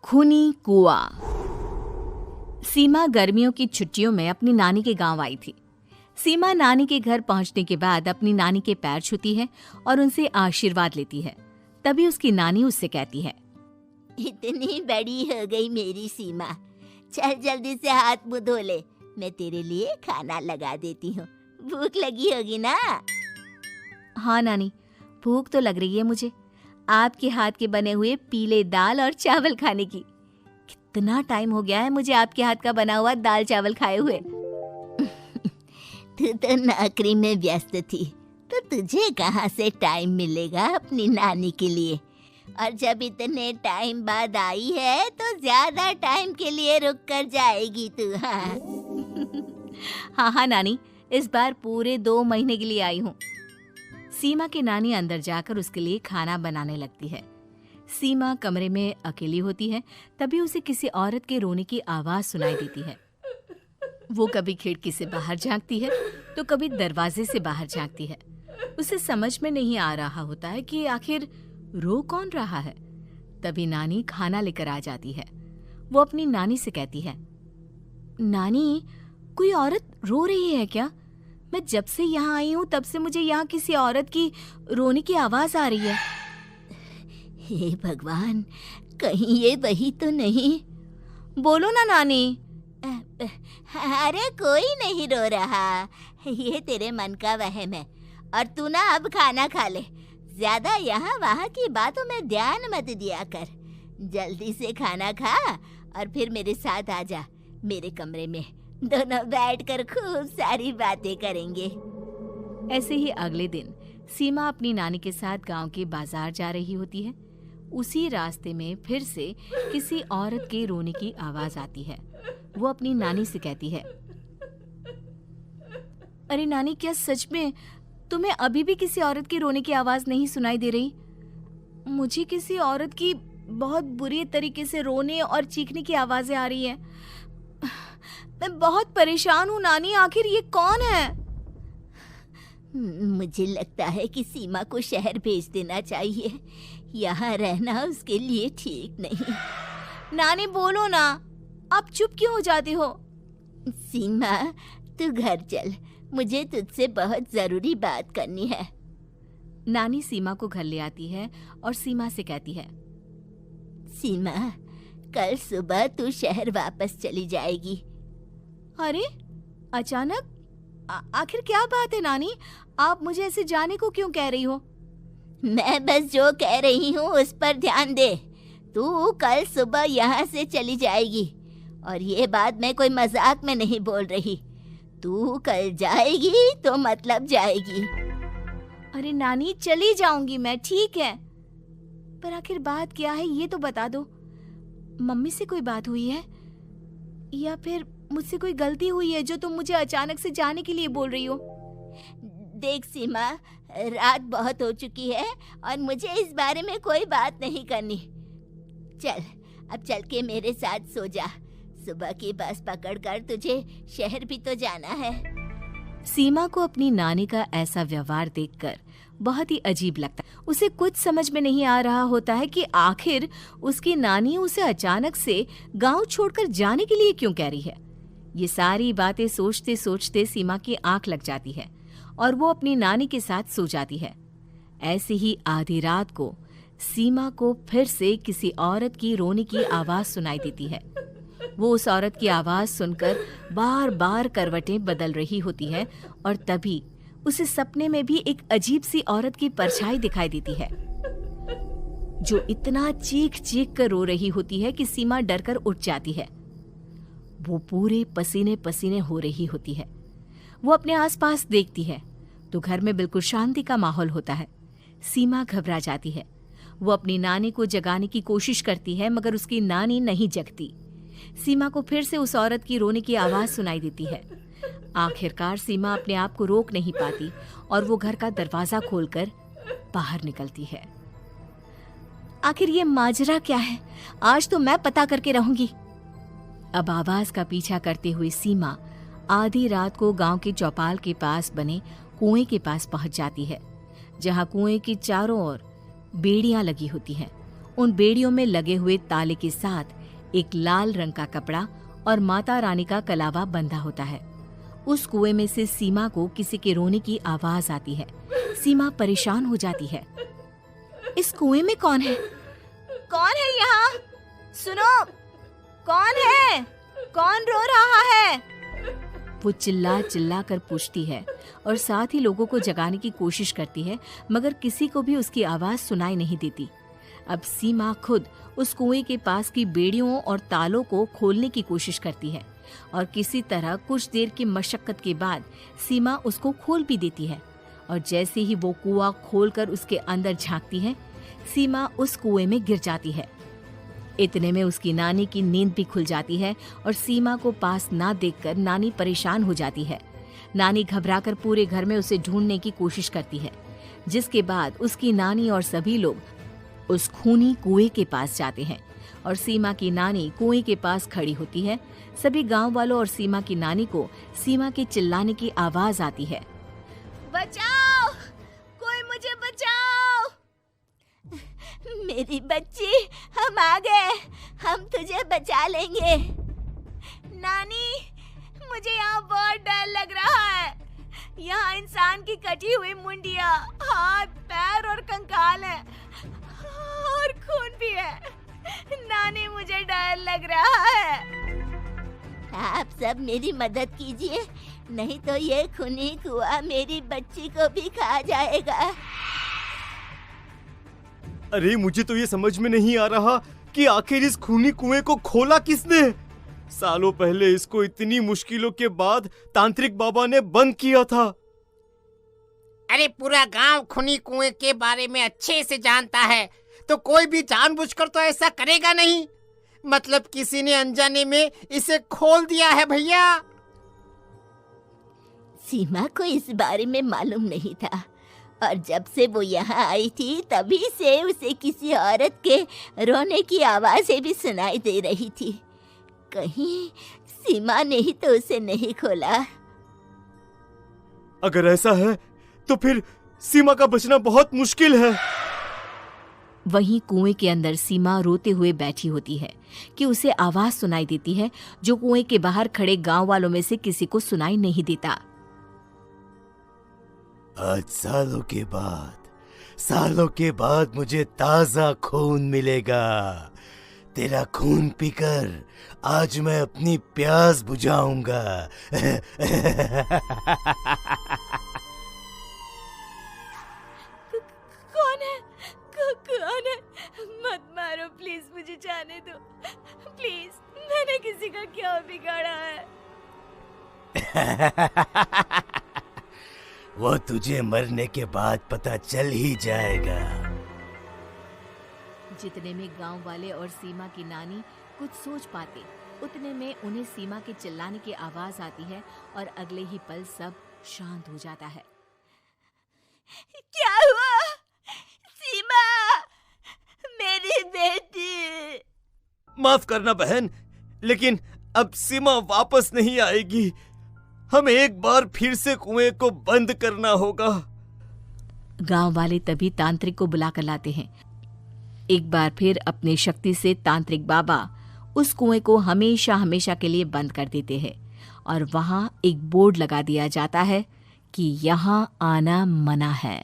खूनी कुआं। सीमा गर्मियों की छुट्टियों में अपनी नानी के गांव आई थी। सीमा नानी के घर पहुंचने के बाद अपनी नानी के पैर छूती है और उनसे आशीर्वाद लेती है। तभी उसकी नानी उससे कहती है, इतनी बड़ी हो गई मेरी सीमा, चल जल्दी से हाथ मुंह धो ले, मैं तेरे लिए खाना लगा देती हूँ। भूख लगी होगी ना? हाँ नानी, भूख तो लग रही है मुझे, आपके हाथ के बने हुए पीले दाल और चावल खाने की। कितना टाइम हो गया है मुझे आपके हाथ का बना हुआ दाल चावल खाए हुए। तू तो नौकरी में व्यस्त थी, तो तुझे कहाँ से टाइम मिलेगा अपनी नानी के लिए? और जब इतने टाइम बाद आई है तो ज्यादा टाइम के लिए रुक कर जाएगी तू। हाँ नानी, इस बार पूरे 2 महीने के लिए आई हूँ। सीमा की नानी अंदर जाकर उसके लिए खाना बनाने लगती है। सीमा कमरे में अकेली होती है, तभी उसे किसी औरत के रोने की आवाज सुनाई देती है। वो कभी खिड़की से बाहर झांकती है तो कभी दरवाजे से बाहर झांकती है। उसे समझ में नहीं आ रहा होता है कि आखिर रो कौन रहा है। तभी नानी खाना लेकर आ जाती है। वो अपनी नानी से कहती है, नानी, कोई औरत रो रही है क्या? मैं जब से यहाँ आई हूँ तब से मुझे यहाँ किसी औरत की रोने की आवाज आ रही है। हे भगवान, कहीं ये वही तो नहीं? बोलो ना नानी। अरे कोई नहीं रो रहा, ये तेरे मन का वहम है। और तू ना अब खाना खा ले, ज्यादा यहाँ वहाँ की बातों में ध्यान मत दिया कर। जल्दी से खाना खा और फिर मेरे साथ आ जा मेरे कमरे में, दोनों बैठकर खूब सारी बातें करेंगे। ऐसे ही अगले दिन सीमा अपनी नानी के साथ गांव के बाजार जा रही होती है। उसी रास्ते में फिर से किसी औरत के रोने की आवाज आती है। वो अपनी नानी से कहती है, अरे नानी, क्या सच में तुम्हें अभी भी किसी औरत की रोने की आवाज नहीं सुनाई दे रही? मुझे किसी औरत की बहुत बुरी तरीके से रोने और चीखने की आवाजें आ रही हैं। मैं बहुत परेशान हूँ नानी, आखिर ये कौन है? मुझे लगता है कि सीमा को शहर भेज देना चाहिए, यहाँ रहना उसके लिए ठीक नहीं। नानी बोलो ना, आप चुप क्यों हो जाती हो? सीमा, तू घर चल, मुझे तुझसे बहुत जरूरी बात करनी है। नानी सीमा को घर ले आती है और सीमा से कहती है, सीमा, कल सुबह तू शहर वापस चली जाएगी। अरे अचानक? आखिर क्या बात है नानी, आप मुझे ऐसे जाने को क्यों कह रही हो? मैं बस जो कह रही हूँ उस पर ध्यान दे। तू कल सुबह यहाँ से चली जाएगी, और ये बात मैं कोई मजाक में नहीं बोल रही। तू कल जाएगी तो मतलब जाएगी। अरे नानी, चली जाऊंगी मैं, ठीक है, पर आखिर बात क्या है ये तो बता दो। मम्मी से कोई बात हुई है या फिर मुझसे कोई गलती हुई है जो तुम मुझे अचानक से जाने के लिए बोल रही हो? देख सीमा, रात बहुत हो चुकी है और मुझे इस बारे में कोई बात नहीं करनी। चल, अब चल के मेरे साथ सो जा। सुबह की बस पकड़कर तुझे शहर भी तो जाना है। सीमा को अपनी नानी का ऐसा व्यवहार देखकर बहुत ही अजीब लगता है। उसे कुछ समझ में नहीं आ रहा होता है कि आखिर उसकी नानी उसे अचानक से गांव छोड़कर जाने के लिए क्यों कह रही है। ये सारी बातें सोचते सोचते सीमा की आंख लग जाती है और वो अपनी नानी के साथ सो जाती है। ऐसे ही आधी रात को सीमा को फिर से किसी औरत की रोने की आवाज सुनाई देती है। वो उस औरत की आवाज सुनकर बार बार करवटें बदल रही होती है और तभी उसे सपने में भी एक अजीब सी औरत की परछाई दिखाई देती है, जो इतना चीख चीख कर रो रही होती है कि सीमा डरकर उठ जाती है। वो पूरे पसीने पसीने हो रही होती है। वो अपने आसपास देखती है तो घर में बिल्कुल शांति का माहौल होता है। सीमा घबरा जाती है। वो अपनी नानी को जगाने की कोशिश करती है, मगर उसकी नानी नहीं जगती। सीमा को फिर से उस औरत की रोने की आवाज सुनाई देती है। आखिरकार सीमा अपने आप को रोक नहीं पाती और वो घर का दरवाजा खोलकर बाहर निकलती है। आखिर ये माजरा क्या है? आज तो मैं पता करके रहूंगी। अब आवाज का पीछा करते हुए सीमा आधी रात को गांव के चौपाल के पास बने कुएं के पास पहुंच जाती है, जहां कुएं की चारों ओर बेड़ियां लगी होती हैं उन बेड़ियों में लगे हुए ताले के साथ एक लाल रंग का कपड़ा और माता रानी का कलावा बंधा होता है। उस कुएं में से सीमा को किसी के रोने की आवाज आती है। सीमा परेशान हो जाती है। इस कुएं में कौन है? कौन है यहाँ? सुनो, कौन है? कौन रो रहा है? वो चिल्ला चिल्ला कर पूछती है और साथ ही लोगों को जगाने की कोशिश करती है, मगर किसी को भी उसकी आवाज सुनाई नहीं देती। अब सीमा खुद उस कुएं के पास की बेड़ियों और तालों को खोलने की कोशिश करती है और किसी तरह कुछ देर की मशक्कत के बाद सीमा उसको खोल भी देती है। और जैसे ही वो कुआं खोलकर उसके अंदर झांकती है, सीमा उस कुएं में गिर जाती है। इतने में उसकी नानी की नींद भी खुल जाती है और सीमा को पास ना देखकर नानी परेशान हो जाती है। नानी घबराकर पूरे घर में उसे ढूंढने की कोशिश करती है, जिसके बाद उसकी नानी और सभी लोग उस खूनी कुएं के पास जाते हैं और सीमा की नानी कुएं के पास खड़ी होती है। सभी गांव वालों और सीमा की नानी को सीमा के चिल्लाने की आवाज आती है। बचाओ, कोई मुझे बचाओ। मेरी बच्ची, हम आ गए, हम तुझे बचा लेंगे। नानी, मुझे यहाँ बहुत डर लग रहा है। यहाँ इंसान की कटी हुई मुंडिया, हाथ, पैर और कंकाल है और खून भी है। नानी, मुझे डर लग रहा है। आप सब मेरी मदद कीजिए, नहीं तो ये खूनी कुआं मेरी बच्ची को भी खा जाएगा। अरे मुझे तो ये समझ में नहीं आ रहा कि आखिर इस खूनी कुएं को खोला किसने। सालों पहले इसको इतनी मुश्किलों के बाद तांत्रिक बाबा ने बंद किया था। अरे पूरा गांव खूनी कुएं के बारे में अच्छे से जानता है, तो कोई भी जानबूझकर तो ऐसा करेगा नहीं। मतलब किसी ने अनजाने में इसे खोल दिया है भैया। सीमा को इस बारे में मालूम नहीं था और जब से वो यहाँ आई थी तभी से उसे किसी औरत के रोने की आवाजें भी सुनाई दे रही थी। कहीं सीमा ने ही तो उसे नहीं खोला। अगर ऐसा है तो फिर सीमा का बचना बहुत मुश्किल है। वहीं कुएं के अंदर सीमा रोते हुए बैठी होती है कि उसे आवाज सुनाई देती है जो कुएं के बाहर खड़े गांव वालों में से किसी को सुनाई नहीं देता। आज सालों के बाद मुझे ताजा खून मिलेगा। तेरा खून पीकर आज मैं अपनी प्यास बुझाऊंगा। कौन है? मत मारो प्लीज, मुझे जाने दो प्लीज। मैंने किसी का क्या बिगाड़ा है? वो तुझे मरने के बाद पता चल ही जाएगा। जितने में गांव वाले और सीमा की नानी कुछ सोच पाते, उतने में उन्हें सीमा के चिल्लाने की आवाज आती है और अगले ही पल सब शांत हो जाता है। क्या हुआ? सीमा, मेरी बेटी। माफ करना बहन, लेकिन अब सीमा वापस नहीं आएगी। हमें एक बार फिर से कुएं को बंद करना होगा। गांव वाले तभी तांत्रिक को बुला कर लाते हैं। एक बार फिर अपनी शक्ति से तांत्रिक बाबा उस कुएं को हमेशा हमेशा के लिए बंद कर देते हैं और वहां एक बोर्ड लगा दिया जाता है कि यहाँ आना मना है।